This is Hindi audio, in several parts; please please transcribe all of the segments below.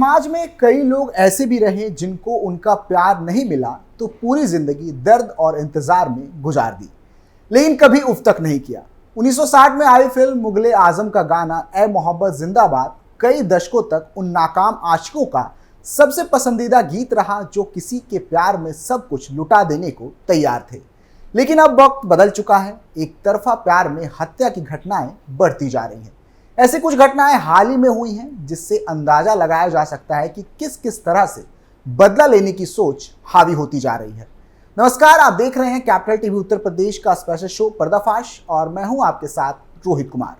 समाज में कई लोग ऐसे भी रहे जिनको उनका प्यार नहीं मिला तो पूरी जिंदगी दर्द और इंतजार में गुजार दी, लेकिन कभी उफ तक नहीं किया। 1960 में आई फिल्म मुगले आजम का गाना ए मोहब्बत जिंदाबाद कई दशकों तक उन नाकाम आशिकों का सबसे पसंदीदा गीत रहा जो किसी के प्यार में सब कुछ लुटा देने को तैयार थे। लेकिन अब वक्त बदल चुका है, एक तरफा प्यार में हत्या की घटनाएं बढ़ती जा रही हैं। ऐसी कुछ घटनाएं हाल ही में हुई हैं जिससे अंदाजा लगाया जा सकता है कि किस किस तरह से बदला लेने की सोच हावी होती जा रही है। नमस्कार, आप देख रहे हैं कैपिटल टीवी उत्तर प्रदेश का स्पेशल शो पर्दाफाश और मैं हूं आपके साथ रोहित कुमार।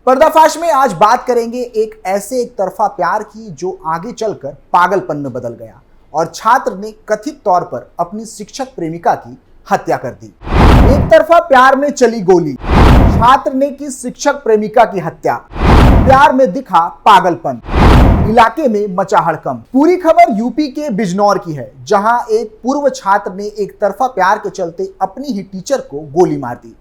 पर्दाफाश में आज बात करेंगे एक ऐसे एक तरफा प्यार की जो आगे चलकर पागलपन में बदल गया और छात्र ने कथित तौर पर अपनी शिक्षक प्रेमिका की हत्या कर दी। एक तरफा प्यार में चली गोली, छात्र ने की शिक्षक प्रेमिका की हत्या, प्यार में दिखा पागलपन, इलाके में मचा हड़कंप। पूरी खबर यूपी के बिजनौर की है, जहां एक पूर्व छात्र ने एक तरफा प्यार के चलते अपनी ही टीचर को गोली मार दी,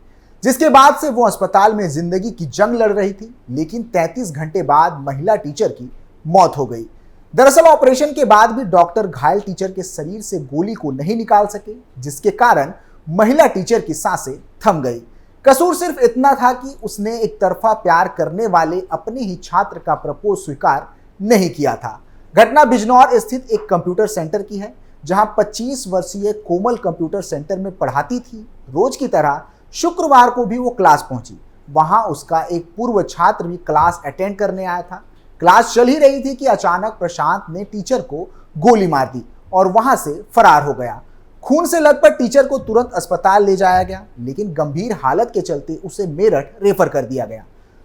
जिसके बाद से वो अस्पताल में जिंदगी की जंग लड़ रही थी। लेकिन 33 घंटे बाद महिला टीचर की मौत हो गई। दरअसल ऑपरेशन के बाद भी डॉक्टर घायल टीचर के शरीर से गोली को नहीं निकाल सके, जिसके कारण महिला टीचर की सांसें थम गई। कसूर सिर्फ इतना था कि उसने एक तरफा प्यार करने वाले अपने ही छात्र का प्रपोज स्वीकार नहीं किया था। घटना बिजनौर स्थित एक कंप्यूटर सेंटर की है, जहां 25 वर्षीय कोमल कंप्यूटर सेंटर में पढ़ाती थी। रोज की तरह शुक्रवार को भी वो क्लास पहुंची। वहां उसका एक पूर्व छात्र भी क्लास अटेंड करने आया था। क्लास चल ही रही थी कि अचानक प्रशांत ने टीचर को गोली मार दी और वहां से फरार हो गया। खून से लथपथ टीचर को तुरंत अस्पताल ले जाया गया, लेकिन गंभीर हालत के चलते उसे मेरठ रेफर कर दिया गया।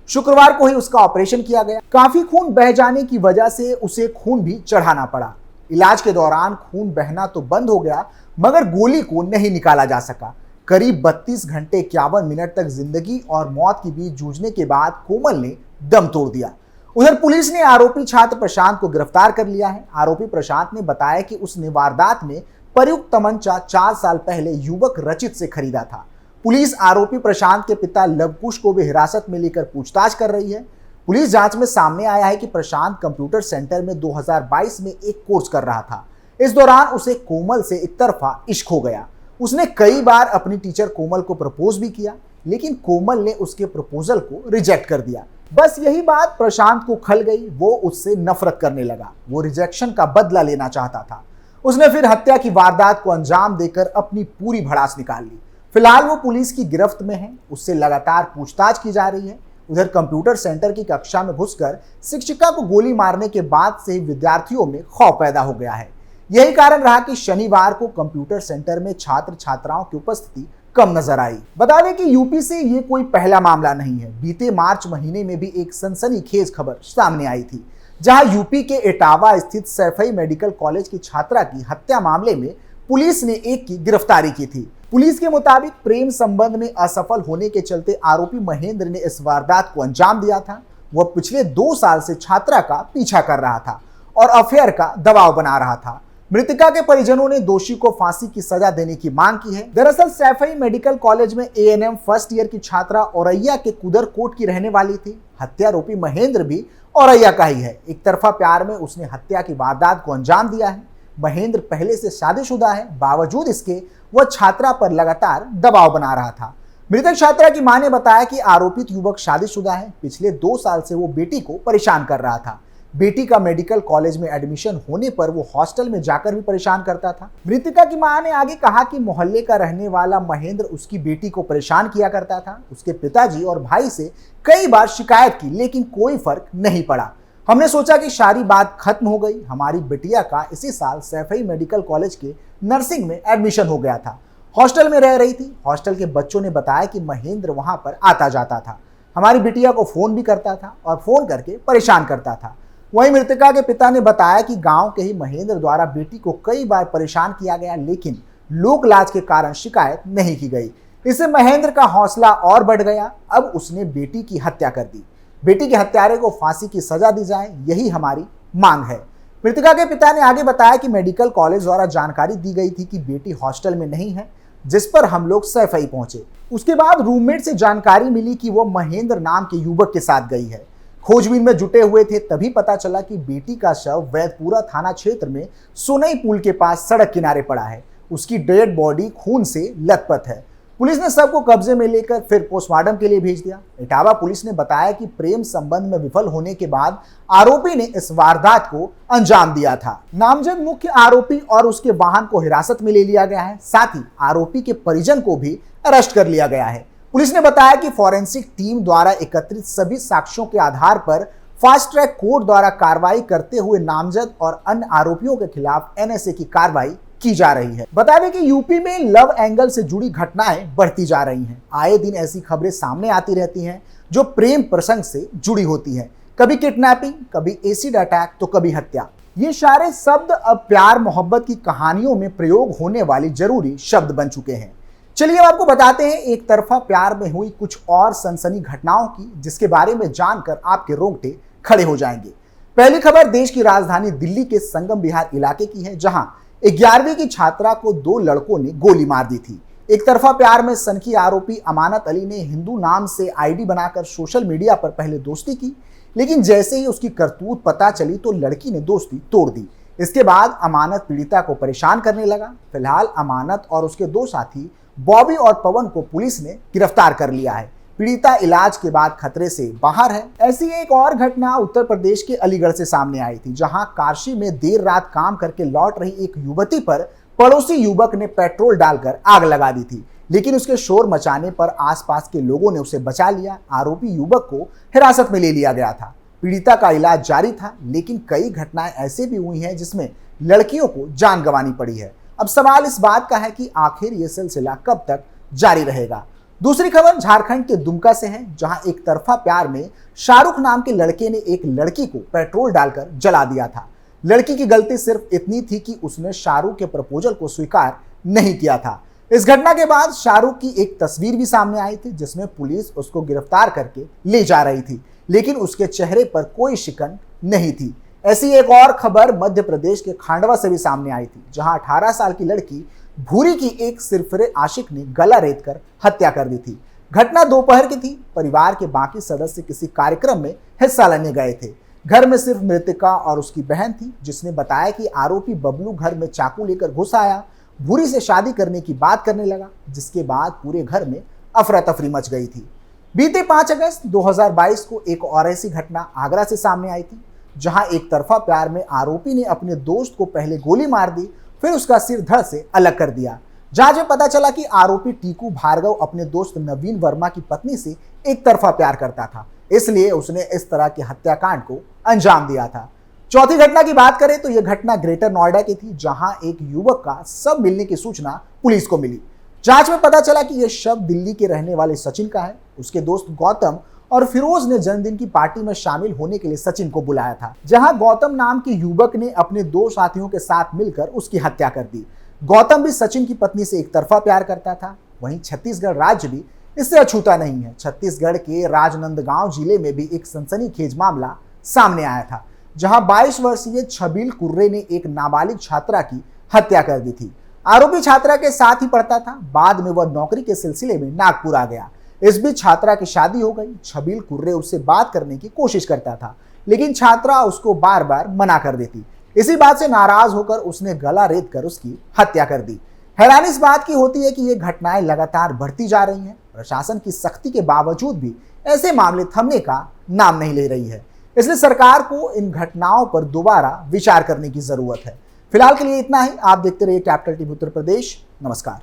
शुक्रवार को ही उसका ऑपरेशन किया गया। काफी खून बह जाने की वजह से उसे खून भी चढ़ाना पड़ा। इलाज के दौरान खून बहना तो बंद हो गया, मगर गोली को नहीं निकाला जा सका। करीब 32 घंटे 51 मिनट तक जिंदगी और मौत के बीच जूझने के बाद कोमल ने दम तोड़ दिया। उधर पुलिस ने आरोपी छात्र प्रशांत को गिरफ्तार कर लिया है। आरोपी प्रशांत ने बताया कि उसने वारदात में प्रयुक्त तमंचा 4 साल पहले युवक रचित से खरीदा था। पुलिस आरोपी प्रशांत के पिता लवकुश को भी हिरासत में लेकर पूछताछ कर रही है। पुलिस जांच में सामने आया है कि प्रशांत कंप्यूटर सेंटर में 2022 में एक कोर्स कर रहा था। इस दौरान उसे कोमल से एक तरफा इश्क हो गया। उसने कई बार अपनी टीचर कोमल को प्रपोज भी किया, लेकिन कोमल ने उसके प्रपोजल को रिजेक्ट कर दिया। बस यही बात प्रशांत को खल गई। वो उससे नफरत करने लगा। वो रिजेक्शन का बदला लेना चाहता था। उसने फिर हत्या की वारदात को अंजाम देकर अपनी पूरी भड़ास निकाल ली। फिलहाल वो पुलिस की गिरफ्त में है। उससे लगातार पूछताछ की जा रही है। उधर कंप्यूटर सेंटर की कक्षा में घुसकर शिक्षिका को गोली मारने के बाद से विद्यार्थियों में खौफ पैदा हो गया है। यही कारण रहा कि शनिवार को कंप्यूटर सेंटर में छात्र छात्राओं की उपस्थिति कम नजर आई। बता दें कि यूपी से ये कोई पहला मामला नहीं है। बीते मार्च महीने में भी एक सनसनीखेज खबर सामने आई थी, जहां यूपी के इटावा स्थित सैफई मेडिकल कॉलेज की छात्रा की हत्या मामले में पुलिस ने एक की गिरफ्तारी की थी। पुलिस के मुताबिक प्रेम संबंध में असफल होने के चलते आरोपी महेंद्र ने इस वारदात को अंजाम दिया था। वह पिछले 2 साल से छात्रा का पीछा कर रहा था और अफेयर का दबाव बना रहा था। मृतका के परिजनों ने दोषी को फांसी की सजा देने की मांग की है। दरअसल सैफई मेडिकल कॉलेज में एएनएम फर्स्ट ईयर की छात्रा औरैया के कुदरकोट की रहने वाली थी। हत्यारोपी महेंद्र भी औरैया का ही है। एक तरफा प्यार में उसने हत्या की वारदात को अंजाम दिया है। महेंद्र पहले से शादीशुदा है, बावजूद इसके वह छात्रा पर लगातार दबाव बना रहा था। मृतक छात्रा की मां ने बताया कि आरोपित युवक शादीशुदा है। पिछले 2 साल से वो बेटी को परेशान कर रहा था। बेटी का मेडिकल कॉलेज में एडमिशन होने पर वो हॉस्टल में जाकर भी परेशान करता था। मृतका की मां ने आगे कहा कि मोहल्ले का रहने वाला महेंद्र उसकी बेटी को परेशान किया करता था। उसके पिताजी और भाई से कई बार शिकायत की, लेकिन कोई फर्क नहीं पड़ा। हमने सोचा कि सारी बात खत्म हो गई। हमारी बिटिया का इसी साल सैफई मेडिकल कॉलेज के नर्सिंग में एडमिशन हो गया था। हॉस्टल में रह रही थी। हॉस्टल के बच्चों ने बताया कि महेंद्र वहां पर आता जाता था। हमारी बिटिया को फोन भी करता था और फोन करके परेशान करता था। वहीं मृतका के पिता ने बताया कि गांव के ही महेंद्र द्वारा बेटी को कई बार परेशान किया गया, लेकिन लोक लाज के कारण शिकायत नहीं की गई। इससे महेंद्र का हौसला और बढ़ गया। अब उसने बेटी की हत्या कर दी। बेटी के हत्यारे को फांसी की सजा दी जाए, यही हमारी मांग है। मृतका के पिता ने आगे बताया कि मेडिकल कॉलेज द्वारा जानकारी दी गई थी कि बेटी हॉस्टल में नहीं है, जिस पर हम लोग सैफई पहुंचे। उसके बाद रूममेट से जानकारी मिली कि वो महेंद्र नाम के युवक के साथ गई है। खोजबीन में जुटे हुए थे तभी पता चला कि बेटी का शव वैदपुरा थाना क्षेत्र में सोनई पुल के पास सड़क किनारे पड़ा है। उसकी डेड बॉडी खून से लथपथ है। पुलिस ने शव को कब्जे में लेकर फिर पोस्टमार्टम के लिए भेज दिया। इटावा पुलिस ने बताया कि प्रेम संबंध में विफल होने के बाद आरोपी ने इस वारदात को अंजाम दिया था। नामजद मुख्य आरोपी और उसके वाहन को हिरासत में ले लिया गया है। साथ ही आरोपी के परिजन को भी अरेस्ट कर लिया गया है। पुलिस ने बताया कि फॉरेंसिक टीम द्वारा एकत्रित सभी साक्ष्यों के आधार पर फास्ट ट्रैक कोर्ट द्वारा कार्रवाई करते हुए नामजद और अन्य आरोपियों के खिलाफ एनएसए की कार्रवाई की जा रही है। बता दें कि यूपी में लव एंगल से जुड़ी घटनाएं बढ़ती जा रही हैं। आए दिन ऐसी खबरें सामने आती रहती हैं जो प्रेम प्रसंग से जुड़ी होती हैं। कभी किडनैपिंग, कभी एसिड अटैक, तो कभी हत्या। ये सारे शब्द अब प्यार मोहब्बत की कहानियों में प्रयोग होने वाली जरूरी शब्द बन चुके हैं। चलिए अब आपको बताते हैं एक तरफा प्यार में हुई कुछ और सनसनी घटनाओं की, जिसके बारे में जानकर आपके रोंगटे खड़े हो जाएंगे। पहली खबर देश की राजधानी दिल्ली के संगम विहार इलाके की है, जहां 11वीं की छात्रा को 2 लड़कों ने गोली मार दी थी। एक तरफा प्यार में सनकी आरोपी अमानत अली ने हिंदू नाम से आईडी बनाकर सोशल मीडिया पर पहले दोस्ती की, लेकिन जैसे ही उसकी करतूत पता चली तो लड़की ने दोस्ती तोड़ दी। इसके बाद अमानत पीड़िता को परेशान करने लगा। फिलहाल अमानत और उसके 2 साथी बॉबी और पवन को पुलिस ने गिरफ्तार कर लिया है। पीड़िता इलाज के बाद खतरे से बाहर है। ऐसी एक और घटना उत्तर प्रदेश के अलीगढ़ से सामने आई थी, जहां काशी में देर रात काम करके लौट रही एक युवती पर पड़ोसी युवक ने पेट्रोल डालकर आग लगा दी थी, लेकिन उसके शोर मचाने पर आसपास के लोगों ने उसे बचा लिया। आरोपी युवक को हिरासत में ले लिया गया था। पीड़िता का इलाज जारी था, लेकिन कई घटनाएं ऐसे भी हुई हैं जिसमें लड़कियों को जान गंवानी पड़ी है। अब सवाल इस बात का है कि आखिर यह सिलसिला कब तक जारी रहेगा। दूसरी खबर झारखंड के दुमका से है, जहां एक तरफा प्यार में शाहरुख नाम के लड़के ने एक लड़की को पेट्रोल डालकर जला दिया था। लड़की की गलती सिर्फ इतनी थी कि उसने शाहरुख के प्रपोजल को स्वीकार नहीं किया था। इस घटना के बाद शाहरुख की एक तस्वीर भी सामने आई थी, जिसमें पुलिस उसको गिरफ्तार करके ले जा रही थी, लेकिन उसके चेहरे पर कोई शिकन नहीं थी। ऐसी एक और खबर मध्य प्रदेश के खांडवा से भी सामने आई थी, जहां 18 साल की लड़की भूरी की एक सिरफिरे आशिक ने गला रेतकर हत्या कर दी थी। घटना दोपहर की थी। परिवार के बाकी सदस्य किसी कार्यक्रम में हिस्सा लेने गए थे। घर में सिर्फ मृतका और उसकी बहन थी, जिसने बताया कि आरोपी बबलू घर में चाकू लेकर घुस आया, भूरी से शादी करने की बात करने लगा, जिसके बाद पूरे घर में अफरा तफरी मच गई थी। बीते 5 अगस्त 2022 को एक और ऐसी घटना आगरा से सामने आई थी, जहां एक तरफा प्यार में आरोपी ने अपने दोस्त को पहले गोली मार दी, फिर उसका सिर धड़ से अलग कर दिया। जांच में पता चला कि आरोपी टीकू भार्गव अपने दोस्त नवीन वर्मा की पत्नी से एक तरफा प्यार करता था, इसलिए उसने इस तरह के हत्याकांड को अंजाम दिया था। चौथी घटना की बात करें तो यह घटना ग्रेटर नोएडा की थी, जहां एक युवक का शव मिलने की सूचना पुलिस को मिली। जांच में पता चला कि यह शव दिल्ली के रहने वाले सचिन का है। उसके दोस्त गौतम और फिरोज ने जन्मदिन की पार्टी में शामिल होने के लिए सचिन को बुलाया था, जहां गौतम नाम के युवक ने अपने 2 साथियों के साथ मिलकर उसकी हत्या कर दी। गौतम भी सचिन की पत्नी से एक तरफा प्यार करता था। वहीं छत्तीसगढ़ राज्य भी इससे अछूता नहीं है। छत्तीसगढ़ के राजनांदगांव जिले में भी एक सनसनीखेज मामला सामने आया था, जहां 22 वर्षीय छबील कुर्रे ने एक नाबालिग छात्रा की हत्या कर दी थी। आरोपी छात्रा के साथ ही पढ़ता था। बाद में वह नौकरी के सिलसिले में नागपुर आ गया। इस बीच छात्रा की शादी हो गई। छबील कुर्रे उससे बात करने की कोशिश करता था, लेकिन छात्रा उसको बार बार मना कर देती। इसी बात से नाराज होकर उसने गला रेत कर उसकी हत्या कर दी। हैरानी इस बात की होती है कि ये घटनाएं लगातार बढ़ती जा रही हैं। प्रशासन की सख्ती के बावजूद भी ऐसे मामले थमने का नाम नहीं ले रही है। इसलिए सरकार को इन घटनाओं पर दोबारा विचार करने की जरूरत है। फिलहाल के लिए इतना ही। आप देखते रहिए कैपिटल टीवी उत्तर प्रदेश। नमस्कार।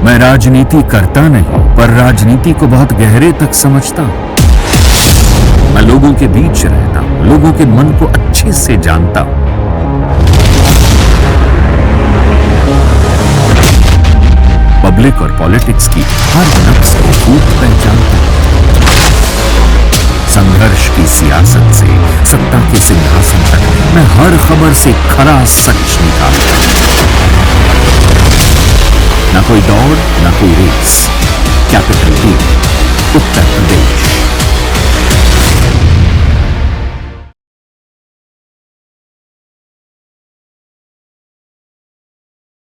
मैं राजनीति करता नहीं, पर राजनीति को बहुत गहरे तक समझता हूं। मैं लोगों के बीच रहता हूं, लोगों के मन को अच्छे से जानता हूं। पब्लिक और पॉलिटिक्स की हर नब्ज को खूब पहचानता हूं। संघर्ष की सियासत से सत्ता के सिंहासन तक मैं हर खबर से खरा सच निकालता हूं। ना कोई दौड़, ना कोई race. Capital TV Uttar Pradesh.